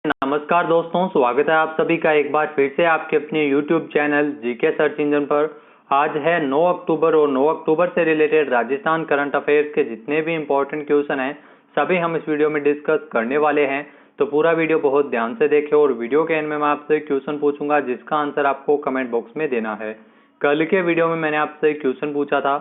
नमस्कार दोस्तों, स्वागत है आप सभी का एक बार फिर से आपके अपने YouTube channel GK search engine पर। आज है 9 अक्टूबर और 9 अक्टूबर से रिलेटेड राजस्थान करंट अफेयर्स के जितने भी इंपॉर्टेंट क्वेश्चन हैं सभी हम इस वीडियो में डिस्कस करने वाले हैं। तो पूरा वीडियो बहुत ध्यान से देखें और वीडियो के एंड में मैं आपसे क्वेश्चन पूछूंगा जिसका आंसर आपको कमेंट बॉक्स में देना है। कल के वीडियो में मैंने आपसे क्वेश्चन पूछा था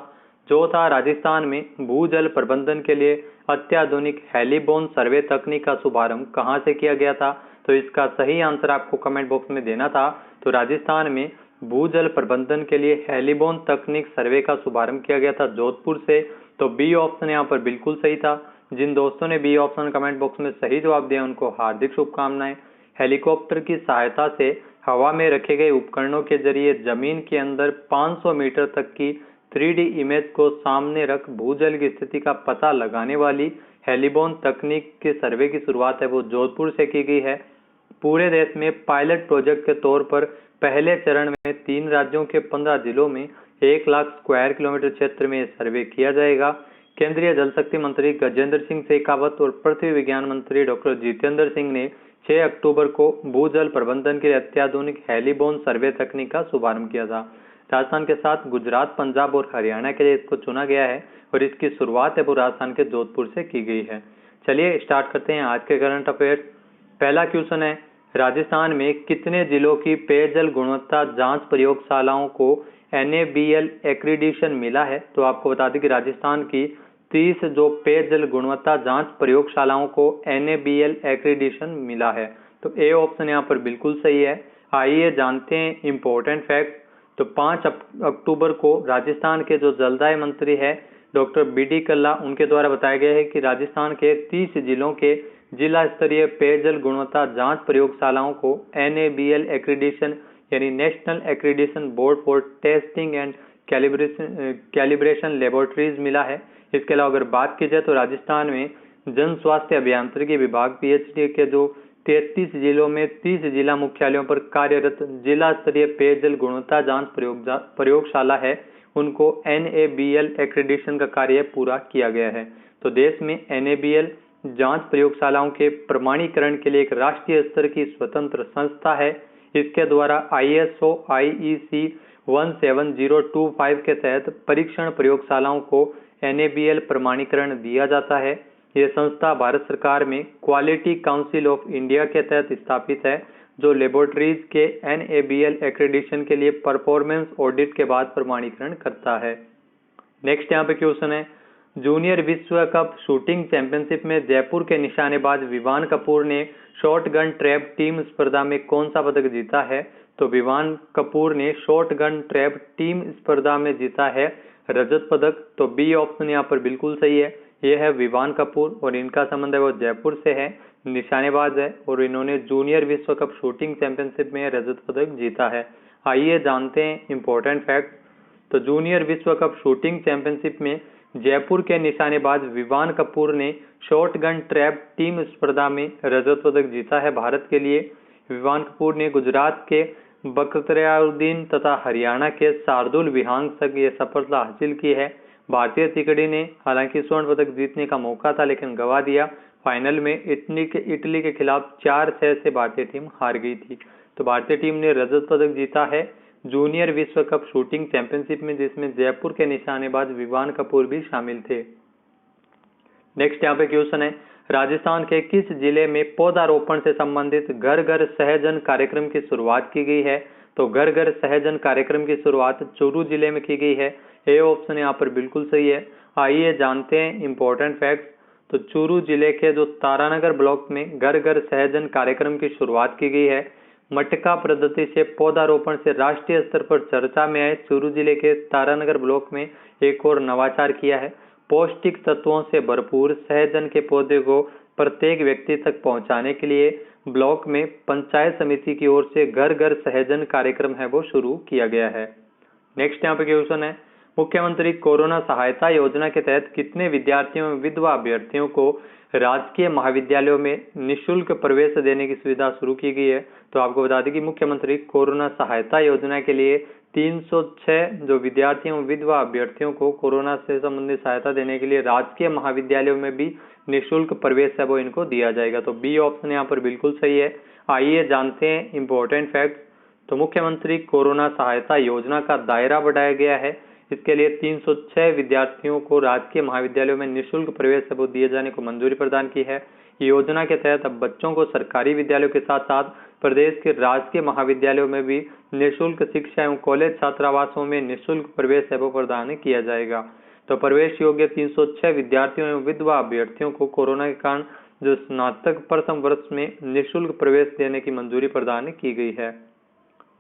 जो था राजस्थान में भूजल प्रबंधन के लिए अत्याधुनिक हेलीबोन सर्वे तकनीक का शुभारंभ कहां से किया गया था। तो इसका सही आंसर आपको कमेंट बॉक्स में देना था। तो राजस्थान में भूजल प्रबंधन के लिए हेलीबोन तकनीक सर्वे का शुभारंभ किया गया था जोधपुर से। तो बी ऑप्शन यहाँ पर बिल्कुल सही था। जिन दोस्तों ने बी ऑप्शन कमेंट बॉक्स में सही जवाब दिया उनको हार्दिक शुभकामनाएं। हेलीकॉप्टर की सहायता से हवा में रखे गए उपकरणों के जरिए जमीन के अंदर 500 मीटर तक की 3D इमेज को सामने रख भूजल की स्थिति का पता लगाने वाली हेलीबोन तकनीक के सर्वे की शुरुआत है वो जोधपुर से की गई है। पूरे देश में पायलट प्रोजेक्ट के तौर पर पहले चरण में 3 राज्यों के 15 जिलों में 1 लाख स्क्वायर किलोमीटर क्षेत्र में सर्वे किया जाएगा। केंद्रीय जल शक्ति मंत्री गजेंद्र सिंह शेखावत और पृथ्वी विज्ञान मंत्री डॉक्टर जितेंद्र सिंह ने 6 अक्टूबर को भूजल प्रबंधन के लिए अत्याधुनिक हेलीबोन सर्वे तकनीक का शुभारंभ किया था। राजस्थान के साथ गुजरात, पंजाब और हरियाणा के लिए इसको चुना गया है और इसकी शुरुआत है वो राजस्थान के जोधपुर से की गई है। चलिए स्टार्ट करते हैं आज के करंट अफेयर्स। पहला क्वेश्चन है, राजस्थान में कितने जिलों की पेयजल गुणवत्ता जांच प्रयोगशालाओं को NABL एक्रीडिशन मिला है। तो आपको बता दें कि राजस्थान की 30 जो पेयजल गुणवत्ता जांच प्रयोगशालाओं को NABL एक्रीडिशन मिला है। तो ए ऑप्शन यहाँ पर बिल्कुल सही है। आइए जानते हैं इंपॉर्टेंट फैक्ट। तो 5 अक्टूबर को राजस्थान के जो जलदाय मंत्री है डॉक्टर BD कल्ला उनके द्वारा बताया गया है कि राजस्थान के 30 जिलों के जिला स्तरीय पेयजल गुणवत्ता जांच प्रयोगशालाओं को NABL एक्रीडिशन यानी national accreditation board for testing and calibration laboratories मिला है। इसके अलावा अगर बात की जाए तो राजस्थान में जन स्वास्थ्य अभियांत्रिकी विभाग PHD के जो 33 जिलों में 30 जिला मुख्यालयों पर कार्यरत जिला स्तरीय पेयजल गुणवत्ता जांच प्रयोगशाला है उनको NABL एक्रेडिशन का कार्य पूरा किया गया है। तो देश में NABL जांच प्रयोगशालाओं के प्रमाणीकरण के लिए एक राष्ट्रीय स्तर की स्वतंत्र संस्था है। इसके द्वारा ISO IEC 17025 के तहत परीक्षण प्रयोगशालाओं को NABL प्रमाणीकरण दिया जाता है। यह संस्था भारत सरकार में क्वालिटी काउंसिल ऑफ इंडिया के तहत स्थापित है जो लेबोरेटरीज के NABL एक्रेडिशन के लिए परफॉर्मेंस ऑडिट के बाद प्रमाणीकरण करता है। नेक्स्ट यहाँ पे क्वेश्चन है, जूनियर विश्व कप शूटिंग चैंपियनशिप में जयपुर के निशानेबाज विवान कपूर ने शॉट गन ट्रैप टीम स्पर्धा में कौन सा पदक जीता है। तो विवान कपूर ने शॉट गन ट्रैप टीम स्पर्धा में जीता है रजत पदक। तो बी ऑप्शन यहाँ पर बिल्कुल सही है। यह है विवान कपूर और इनका संबंध है वो जयपुर से है, निशानेबाज है और इन्होंने जूनियर विश्व कप शूटिंग चैंपियनशिप में रजत पदक जीता है। आइए जानते हैं इंपॉर्टेंट फैक्ट। तो जूनियर विश्व कप शूटिंग चैंपियनशिप में जयपुर के निशानेबाज विवान कपूर ने शॉट गन ट्रैप टीम स्पर्धा में रजत पदक जीता है भारत के लिए। विवान कपूर ने गुजरात के बख्तियारुद्दीन तथा हरियाणा के शार्दुल विहांग तक ये सफलता हासिल की है। भारतीय तिकड़ी ने हालांकि स्वर्ण पदक जीतने का मौका था लेकिन गंवा दिया। फाइनल में इटली के खिलाफ 4-6 से भारतीय टीम हार गई थी। तो भारतीय टीम ने रजत पदक जीता है जूनियर विश्व कप शूटिंग चैंपियनशिप में जिसमें जयपुर के निशानेबाज विवान कपूर भी शामिल थे। नेक्स्ट यहाँ पे क्वेश्चन है, राजस्थान के किस जिले में पौधारोपण से संबंधित घर घर सहजन कार्यक्रम की शुरुआत की गई है। तो घर घर सहजन कार्यक्रम की शुरुआत चूरू जिले में की गई है। ए ऑप्शन यहाँ पर बिल्कुल सही है। आइए जानते हैं इंपॉर्टेंट फैक्ट्स। तो चूरू जिले के जो तारानगर ब्लॉक में घर घर सहजन कार्यक्रम की शुरुआत की गई है। मटका पद्धति से पौधारोपण से राष्ट्रीय स्तर पर चर्चा में आए चूरू जिले के तारानगर ब्लॉक में एक और नवाचार किया है। पौष्टिक तत्वों से भरपूर सहजन के पौधे को प्रत्येक व्यक्ति तक पहुंचाने के लिए ब्लॉक में पंचायत समिति की ओर से घर घर सहजन कार्यक्रम है वो शुरू किया गया है। नेक्स्ट यहाँ पे क्वेश्चन है, मुख्यमंत्री कोरोना सहायता योजना के तहत कितने विद्यार्थियों एवं विधवा अभ्यर्थियों को राजकीय महाविद्यालयों में निःशुल्क प्रवेश देने की सुविधा शुरू की गई है। तो आपको बता दें कि मुख्यमंत्री कोरोना सहायता योजना के लिए 306 जो विद्यार्थियों विधवा अभ्यर्थियों को कोरोना से संबंधित सहायता देने के लिए राजकीय महाविद्यालयों में भी निःशुल्क प्रवेश है वो इनको दिया जाएगा। तो बी ऑप्शन यहाँ पर बिल्कुल सही है। आइए जानते हैं इम्पोर्टेंट फैक्ट। तो मुख्यमंत्री कोरोना सहायता योजना का दायरा बढ़ाया गया है। इसके लिए 306 विद्यार्थियों को राजकीय महाविद्यालयों में निःशुल्क प्रवेश है वो दिए जाने को मंजूरी प्रदान की है। योजना के तहत अब बच्चों को सरकारी विद्यालयों के साथ साथ प्रदेश के राजकीय महाविद्यालयों में भी निःशुल्क शिक्षा एवं कॉलेज छात्रावासों में निःशुल्क प्रवेश है वो प्रदान किया जाएगा। तो प्रवेश योग्य 306 विद्यार्थियों एवं विधवा अभ्यर्थियों को कोरोना के कारण जो स्नातक प्रथम वर्ष में निःशुल्क प्रवेश देने की मंजूरी प्रदान की गई है।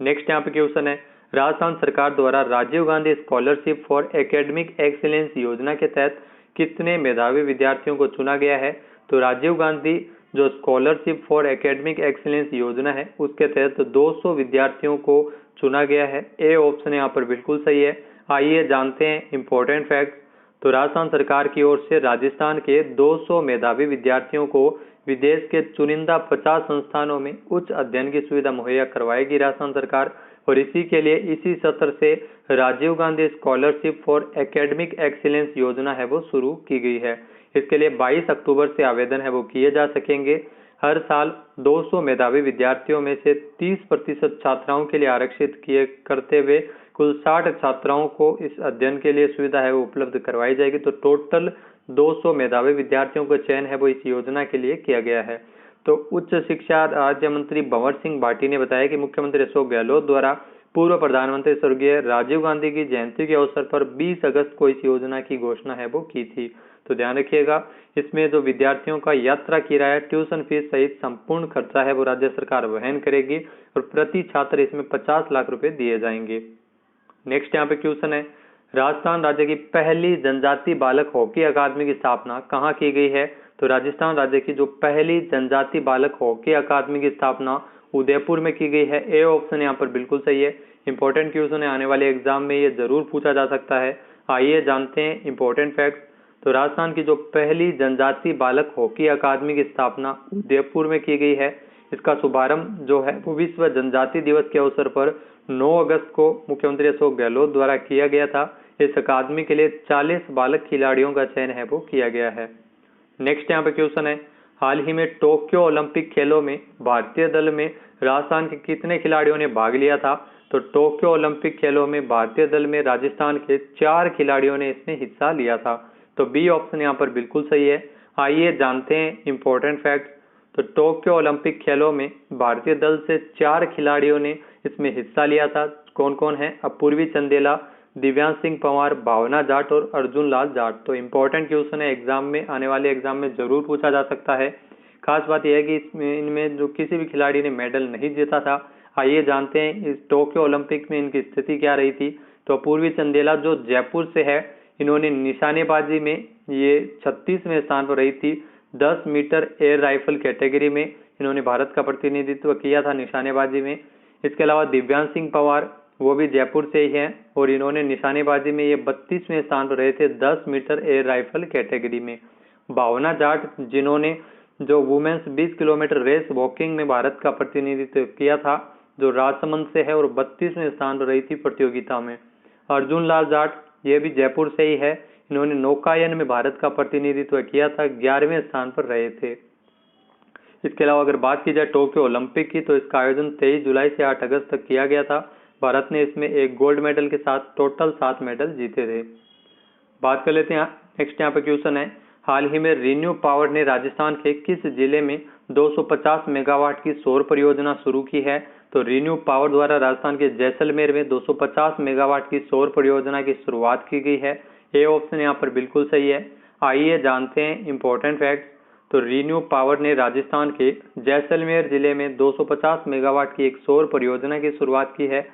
नेक्स्ट यहाँ पे क्वेश्चन है, राजस्थान सरकार द्वारा Rajiv Gandhi scholarship for academic excellence योजना के तहत कितने मेधावी विद्यार्थियों को चुना गया है। तो राजीव गांधी जो स्कॉलरशिप फॉर एकेडमिक एक्सीलेंस योजना है उसके तहत 200 विद्यार्थियों को चुना गया है। ए ऑप्शन यहाँ पर बिल्कुल सही है। आइए जानते हैं इम्पोर्टेंट फैक्ट। तो राजस्थान सरकार की ओर से राजस्थान के 200 मेधावी विद्यार्थियों को विदेश के चुनिंदा 50 संस्थानों में उच्च अध्ययन की सुविधा मुहैया करवाएगी राजस्थान सरकार। और इसी के लिए इसी सत्र से Rajiv Gandhi scholarship for academic excellence योजना है वो शुरू की गई है। इसके लिए 22 अक्टूबर से आवेदन है वो किए जा सकेंगे। हर साल 200 मेधावी विद्यार्थियों में से 30% छात्राओं के लिए आरक्षित किए करते हुए कुल 60 छात्राओं को इस अध्ययन के लिए सुविधा है वो उपलब्ध करवाई जाएगी। तो टोटल 200 मेधावी विद्यार्थियों का चयन है वो इस योजना के लिए किया गया है। तो उच्च शिक्षा राज्य मंत्री भंवर सिंह भाटी ने बताया कि मुख्यमंत्री अशोक गहलोत द्वारा पूर्व प्रधानमंत्री स्वर्गीय राजीव गांधी की जयंती के अवसर पर 20 अगस्त को इस योजना की घोषणा है वो की थी। तो ध्यान रखिएगा, इसमें जो विद्यार्थियों का यात्रा किराया, ट्यूशन फीस सहित संपूर्ण खर्चा है वो राज्य सरकार वहन करेगी और प्रति छात्र इसमें 50 लाख रुपए दिए जाएंगे। नेक्स्ट यहाँ पे क्वेश्चन है, राजस्थान राज्य की पहली जनजाति बालक हॉकी अकादमी की स्थापना कहाँ की गई है। तो राजस्थान राज्य की जो पहली जनजाति बालक हॉकी अकादमी की स्थापना उदयपुर में की गई है। ए ऑप्शन यहाँ पर बिल्कुल सही है। इंपॉर्टेंट क्वेश्चन है, आने वाले एग्जाम में ये जरूर पूछा जा सकता है। आइए जानते हैं इंपॉर्टेंट फैक्ट। तो राजस्थान की जो पहली जनजाति बालक हॉकी अकादमी की स्थापना उदयपुर में की गई है। इसका शुभारंभ जो है वो विश्व जनजाति दिवस के अवसर पर 9 अगस्त को मुख्यमंत्री अशोक गहलोत द्वारा किया गया था। इस अकादमी के लिए 40 बालक खिलाड़ियों का चयन है वो किया गया है। नेक्स्ट यहाँ पे क्वेश्चन है, हाल ही में टोक्यो ओलंपिक खेलों में भारतीय दल में राजस्थान के कितने खिलाड़ियों ने भाग लिया था। तो टोक्यो ओलंपिक खेलों में भारतीय दल में राजस्थान के 4 खिलाड़ियों ने इसमें हिस्सा लिया था। तो बी ऑप्शन यहाँ पर बिल्कुल सही है। आइए जानते हैं इम्पोर्टेंट फैक्ट। तो टोक्यो ओलंपिक खेलों में भारतीय दल से 4 खिलाड़ियों ने इसमें हिस्सा लिया था। कौन कौन है? अपूर्वी चंदेला, दिव्यांश सिंह पंवार, भावना जाट और अर्जुन लाल जाट। तो इम्पोर्टेंट क्वेश्चन है, एग्जाम में, आने वाले एग्जाम में जरूर पूछा जा सकता है। खास बात यह है कि इनमें जो किसी भी खिलाड़ी ने मेडल नहीं जीता था। आइए जानते हैं इस टोक्यो ओलंपिक में इनकी स्थिति क्या रही थी। तो अपूर्वी चंदेला जो जयपुर से है, इन्होंने निशानेबाजी में ये 36वें स्थान पर रही थी। 10 मीटर एयर राइफल कैटेगरी में इन्होंने भारत का प्रतिनिधित्व किया था निशानेबाजी में। इसके अलावा दिव्यांश सिंह पंवार वो भी जयपुर से ही हैं और इन्होंने निशानेबाजी में ये 32वें स्थान पर रहे थे 10 मीटर एयर राइफल कैटेगरी में। भावना जाट जिन्होंने जो वुमेन्स 20 किलोमीटर रेस वॉकिंग में भारत का प्रतिनिधित्व किया था, जो राजसमंद से है और 32वें स्थान पर रही थी प्रतियोगिता में। अर्जुन लाल जाट ये भी जयपुर से ही है, इन्होंने नौकायन में भारत का प्रतिनिधित्व किया था, 11वें स्थान पर रहे थे। इसके अलावा अगर बात की जाए टोक्यो ओलंपिक की, तो इसका आयोजन 23 जुलाई से 8 अगस्त तक किया गया था। भारत ने इसमें एक गोल्ड मेडल के साथ टोटल 7 मेडल जीते थे। बात कर लेते हैं नेक्स्ट यहाँ पे क्वेश्चन है, हाल ही में रीन्यू पावर ने राजस्थान के किस जिले में 250 मेगावाट की सौर परियोजना शुरू की है। तो रीन्यू पावर द्वारा राजस्थान के जैसलमेर में 250 मेगावाट की सौर परियोजना की शुरुआत की गई है। ए ऑप्शन यहाँ पर बिल्कुल सही है। आइए जानते हैं इम्पोर्टेंट फैक्ट। तो रीन्यू पावर ने राजस्थान के जैसलमेर जिले में 250 मेगावाट की एक सौर परियोजना की शुरुआत की है।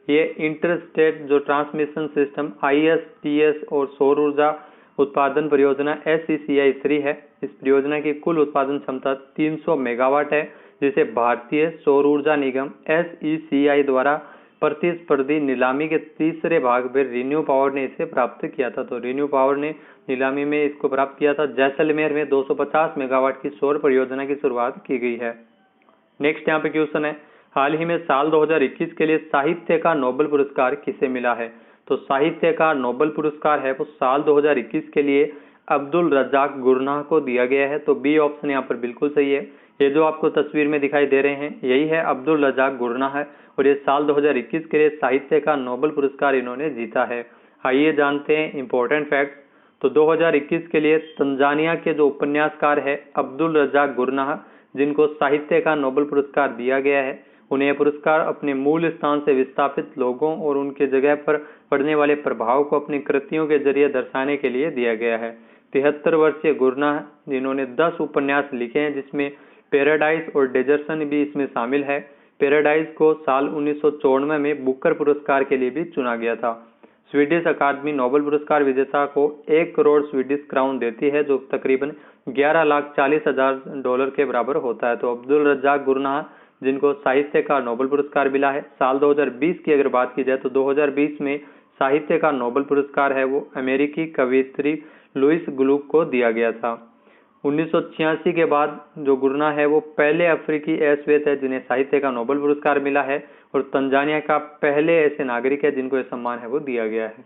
ये इंटर स्टेट जो ट्रांसमिशन सिस्टम ISTS और सौर ऊर्जा उत्पादन परियोजना SECI 3 है। इस परियोजना की कुल उत्पादन क्षमता 300 मेगावाट है, जिसे भारतीय सौर ऊर्जा निगम SECI द्वारा प्रतिस्पर्धी नीलामी के तीसरे भाग में रीन्यू पावर ने इसे प्राप्त किया था। तो रीन्यू पावर ने नीलामी में इसको प्राप्त किया था। जैसलमेर में 250 मेगावाट की सौर परियोजना की शुरुआत की गई है। नेक्स्ट यहाँ पे क्वेश्चन है, हाल ही में साल 2021 के लिए साहित्य का नोबेल पुरस्कार किसे मिला है? तो साहित्य का नोबेल पुरस्कार है वो साल 2021 के लिए अब्दुल रज्जाक गुरनाह को दिया गया है। तो बी ऑप्शन यहाँ पर बिल्कुल सही है। ये जो आपको तस्वीर में दिखाई दे रहे हैं यही है अब्दुल रज्जाक गुरनाह है और ये साल 2021 के लिए साहित्य का नोबेल पुरस्कार इन्होंने जीता है। आइए जानते हैं इंपॉर्टेंट फैक्ट। तो 2021 के लिए तंजानिया के जो उपन्यासकार है अब्दुल रज्जाक गुरनाह, जिनको साहित्य का नोबेल पुरस्कार दिया गया है, उन्हें यह पुरस्कार अपने मूल स्थान से विस्थापित लोगों और उनके जगह पर पड़ने वाले प्रभाव को अपनी कृतियों के जरिए दर्शाने के लिए दिया गया है। 73 वर्षीय गुरनाह जिन्होंने 10 उपन्यास लिखे हैं, जिसमें पैराडाइज और डेजर्सन भी इसमें शामिल है। पैराडाइज को साल 1994 में बुकर पुरस्कार के लिए भी चुना गया था। स्वीडिश अकादमी नोबेल पुरस्कार विजेता को 1 करोड़ स्वीडिश क्राउन देती है, जो तकरीबन $11,40,000 के बराबर होता है। तो अब्दुल रज्जाक गुरनाह जिनको साहित्य का नोबेल पुरस्कार मिला है, साल 2020 की अगर बात की जाए तो 2020 में साहित्य का नोबेल पुरस्कार है वो अमेरिकी कवयित्री लुइस ग्लुक को दिया गया था। 1986 के बाद जो गुरनाह है वो पहले अफ्रीकी श्वेत है जिन्हें साहित्य का नोबेल पुरस्कार मिला है और तंजानिया का पहले ऐसे नागरिक है जिनको यह सम्मान है वो दिया गया है।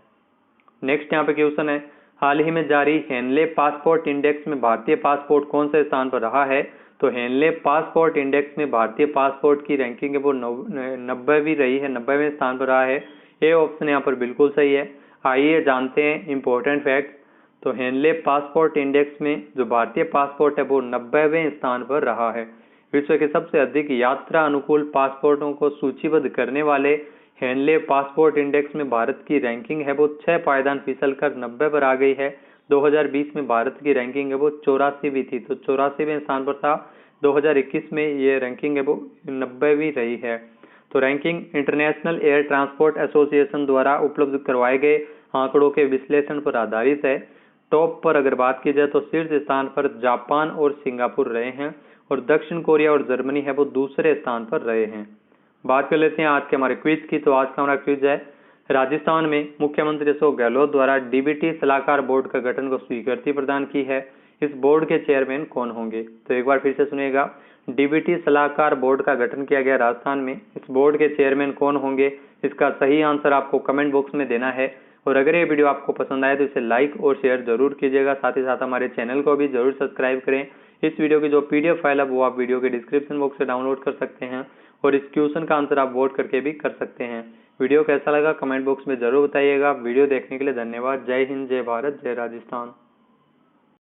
नेक्स्ट यहाँ पे क्वेश्चन है, हाल ही में जारी हेनले पासपोर्ट इंडेक्स में भारतीय पासपोर्ट कौन से स्थान पर रहा है? तो हेनले पासपोर्ट इंडेक्स में भारतीय पासपोर्ट की रैंकिंग है वो 90वीं रही है, 90वें स्थान पर रहा है। ए ऑप्शन यहाँ पर बिल्कुल सही है। आइए जानते हैं इंपॉर्टेंट फैक्ट। तो हेनले पासपोर्ट इंडेक्स में जो भारतीय पासपोर्ट है वो 90वें स्थान पर रहा है। विश्व के सबसे अधिक यात्रा अनुकूल पासपोर्टों को सूचीबद्ध करने वाले हेनले पासपोर्ट इंडेक्स में भारत की रैंकिंग है वो 6 पायदान फिसल कर 90 पर आ गई है। 2020 में भारत की रैंकिंग है वो 84वीं थी, तो 84वें स्थान पर था। 2021 में ये रैंकिंग है वो 90वीं रही है। तो ranking international air transport association द्वारा उपलब्ध करवाए गए आंकड़ों के विश्लेषण पर आधारित है। टॉप पर अगर बात की जाए तो शीर्ष स्थान पर जापान और सिंगापुर रहे हैं और दक्षिण कोरिया और जर्मनी है वो दूसरे स्थान पर रहे हैं। बात कर लेते हैं आज के हमारे क्विज की। तो आज का हमारा क्विज है, राजस्थान में मुख्यमंत्री अशोक गहलोत द्वारा डीबीटी सलाहकार बोर्ड का गठन को स्वीकृति प्रदान की है। इस बोर्ड के चेयरमैन कौन होंगे? तो एक बार फिर से सुनिएगा, डीबीटी सलाहकार बोर्ड का गठन किया गया राजस्थान में। इस बोर्ड के चेयरमैन कौन होंगे? इसका सही आंसर आपको कमेंट बॉक्स में देना है। और अगर ये वीडियो आपको पसंद आए तो इसे लाइक और शेयर जरूर कीजिएगा। साथ ही साथ हमारे चैनल को भी जरूर सब्सक्राइब करें। इस वीडियो की जो पीडीएफ फाइल है वो आप वीडियो के डिस्क्रिप्शन बॉक्स से डाउनलोड कर सकते हैं और इस क्वेश्चन का आंसर आप वोट करके भी कर सकते हैं। वीडियो कैसा लगा कमेंट बॉक्स में जरूर बताइएगा। वीडियो देखने के लिए धन्यवाद। जय हिंद, जय भारत, जय राजस्थान।